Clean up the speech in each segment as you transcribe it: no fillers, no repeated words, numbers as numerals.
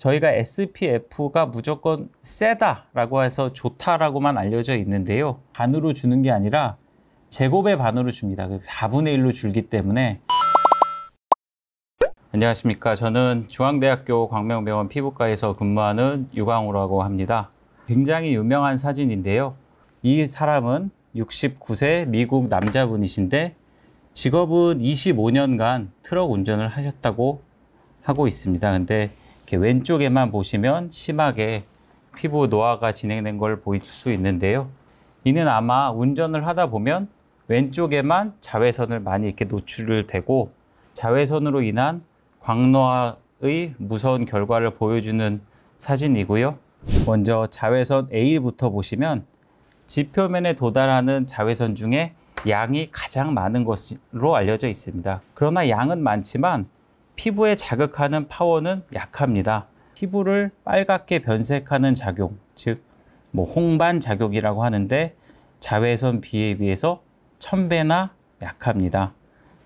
저희가 SPF가 무조건 세다라고 해서 좋다라고만 알려져 있는데요. 반으로 주는 게 아니라 제곱의 반으로 줍니다. 4분의 1로 줄기 때문에. 안녕하십니까. 저는 중앙대학교 광명병원 피부과에서 근무하는 유광우라고 합니다. 굉장히 유명한 사진인데요. 이 사람은 69세 미국 남자분이신데 직업은 25년간 트럭 운전을 하셨다고 하고 있습니다. 근데 이렇게 왼쪽에만 보시면 심하게 피부 노화가 진행된 걸 보일 수 있는데요. 이는 아마 운전을 하다 보면 왼쪽에만 자외선을 많이 이렇게 노출되고 자외선으로 인한 광노화의 무서운 결과를 보여주는 사진이고요. 먼저 자외선 A부터 보시면 지표면에 도달하는 자외선 중에 양이 가장 많은 것으로 알려져 있습니다. 그러나 양은 많지만 피부에 자극하는 파워는 약합니다. 피부를 빨갛게 변색하는 작용, 즉 홍반 작용이라고 하는데 자외선 B에 비해서 1000배나 약합니다.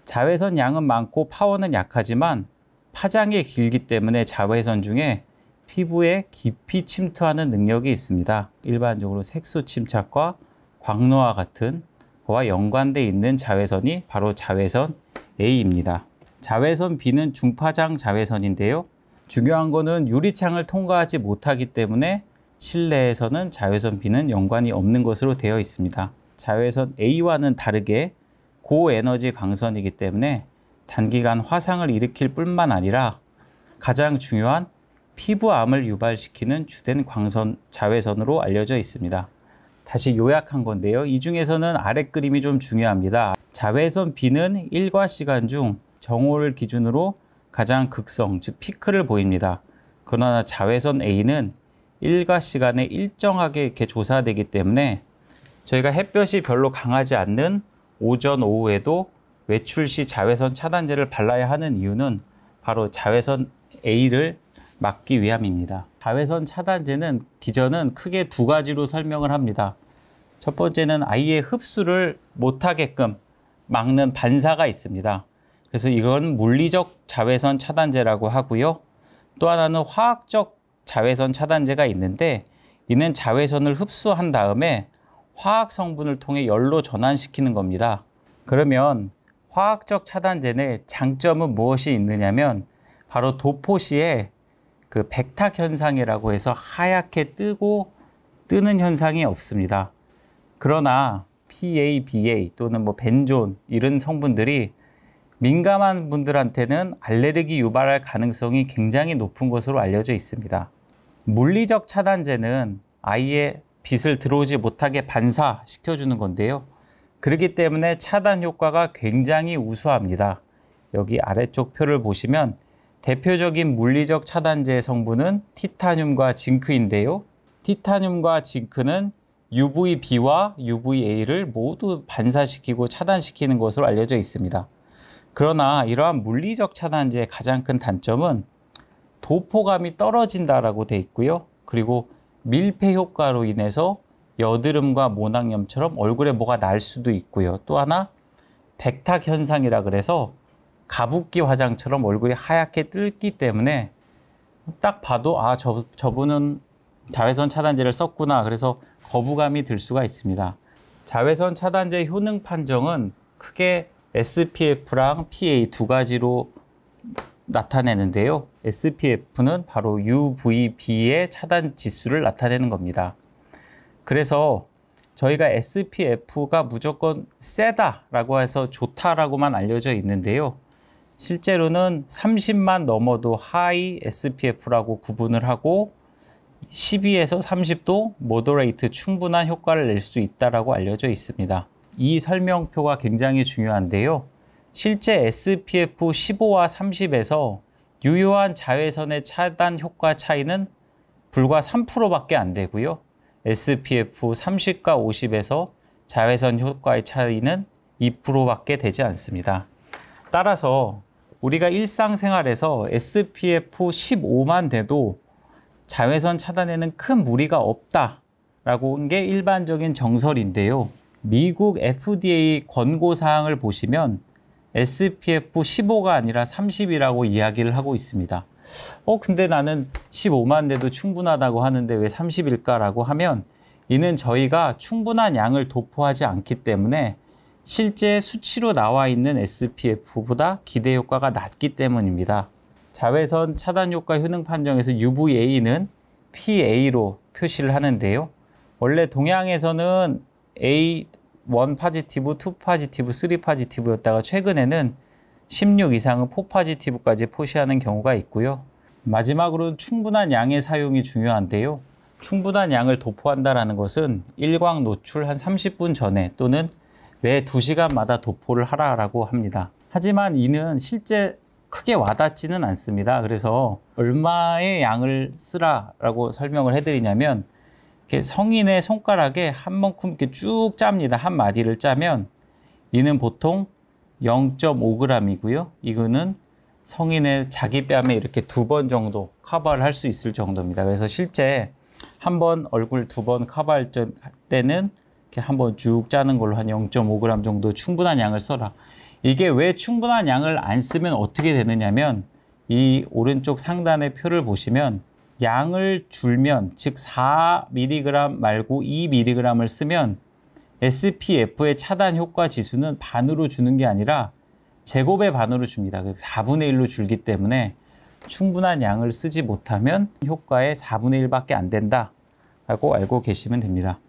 자외선 양은 많고 파워는 약하지만 파장이 길기 때문에 자외선 중에 피부에 깊이 침투하는 능력이 있습니다. 일반적으로 색소 침착과 광노화 같은 거와 연관되어 있는 자외선이 바로 자외선 A입니다. 자외선 B는 중파장 자외선인데요. 중요한 거는 유리창을 통과하지 못하기 때문에 실내에서는 자외선 B는 연관이 없는 것으로 되어 있습니다. 자외선 A와는 다르게 고에너지 광선이기 때문에 단기간 화상을 일으킬 뿐만 아니라 가장 중요한 피부암을 유발시키는 주된 광선 자외선으로 알려져 있습니다. 다시 요약한 건데요. 이 중에서는 아래 그림이 좀 중요합니다. 자외선 B는 일과 시간 중 정오를 기준으로 가장 극성, 즉 피크를 보입니다. 그러나 자외선 A는 일과 시간에 일정하게 이렇게 조사되기 때문에 저희가 햇볕이 별로 강하지 않는 오전, 오후에도 외출 시 자외선 차단제를 발라야 하는 이유는 바로 자외선 A를 막기 위함입니다. 자외선 차단제는 기전은 크게 두 가지로 설명을 합니다. 첫 번째는 아예 흡수를 못하게끔 막는 반사가 있습니다. 그래서 이건 물리적 자외선 차단제라고 하고요. 또 하나는 화학적 자외선 차단제가 있는데 이는 자외선을 흡수한 다음에 화학 성분을 통해 열로 전환시키는 겁니다. 그러면 화학적 차단제의 장점은 무엇이 있느냐면 바로 도포 시에 그 백탁 현상이라고 해서 하얗게 뜨는 현상이 없습니다. 그러나 PA, 또는 벤존 이런 성분들이 민감한 분들한테는 알레르기 유발할 가능성이 굉장히 높은 것으로 알려져 있습니다. 물리적 차단제는 아예 빛을 들어오지 못하게 반사시켜주는 건데요. 그렇기 때문에 차단 효과가 굉장히 우수합니다. 여기 아래쪽 표를 보시면 대표적인 물리적 차단제 성분은 티타늄과 징크인데요. 티타늄과 징크는 UVB와 UVA를 모두 반사시키고 차단시키는 것으로 알려져 있습니다. 그러나 이러한 물리적 차단제의 가장 큰 단점은 도포감이 떨어진다라고 되어 있고요. 그리고 밀폐 효과로 인해서 여드름과 모낭염처럼 얼굴에 뭐가 날 수도 있고요. 또 하나 백탁 현상이라 그래서 가습기 화장처럼 얼굴이 하얗게 뜨기 때문에 딱 봐도 저분은 자외선 차단제를 썼구나. 그래서 거부감이 들 수가 있습니다. 자외선 차단제 효능 판정은 크게 SPF랑 PA 두 가지로 나타내는데요. SPF는 바로 UVB의 차단 지수를 나타내는 겁니다. 그래서 저희가 SPF가 무조건 세다라고 해서 좋다라고만 알려져 있는데요. 실제로는 30만 넘어도 하이 SPF라고 구분을 하고 12에서 30도 모더레이트 충분한 효과를 낼 수 있다라고 알려져 있습니다. 이 설명표가 굉장히 중요한데요. 실제 SPF 15와 30에서 유효한 자외선의 차단 효과 차이는 불과 3%밖에 안 되고요. SPF 30과 50에서 자외선 효과의 차이는 2%밖에 되지 않습니다. 따라서 우리가 일상생활에서 SPF 15만 돼도 자외선 차단에는 큰 무리가 없다라고 한 게 일반적인 정설인데요. 미국 FDA 권고사항을 보시면 SPF 15가 아니라 30이라고 이야기를 하고 있습니다. 근데 나는 15만 대도 충분하다고 하는데 왜 30일까라고 하면 이는 저희가 충분한 양을 도포하지 않기 때문에 실제 수치로 나와 있는 SPF보다 기대 효과가 낮기 때문입니다. 자외선 차단 효과 효능 판정에서 UVA는 PA로 표시를 하는데요. 원래 동양에서는 A1 파지티브, 2 파지티브, 3 파지티브였다가 최근에는 16 이상은 4 파지티브까지 표시하는 경우가 있고요. 마지막으로는 충분한 양의 사용이 중요한데요. 충분한 양을 도포한다는 것은 일광 노출 한 30분 전에 또는 매 2시간마다 도포를 하라고 합니다. 하지만 이는 실제 크게 와닿지는 않습니다. 그래서 얼마의 양을 쓰라라고 설명을 해드리냐면 이렇게 성인의 손가락에 한 만큼 이렇게 쭉 짭니다. 한 마디를 짜면 이는 보통 0.5g이고요. 이거는 성인의 자기 뺨에 이렇게 2번 정도 커버를 할 수 있을 정도입니다. 그래서 실제 한 번 얼굴 2번 커버할 때는 이렇게 한번 쭉 짜는 걸로 한 0.5g 정도 충분한 양을 써라. 이게 왜 충분한 양을 안 쓰면 어떻게 되느냐면 이 오른쪽 상단의 표를 보시면 양을 줄면 즉 4mg 말고 2mg을 쓰면 SPF의 차단 효과 지수는 반으로 주는 게 아니라 제곱의 반으로 줍니다. 4분의 1로 줄기 때문에 충분한 양을 쓰지 못하면 효과의 4분의 1밖에 안 된다라고 알고 계시면 됩니다.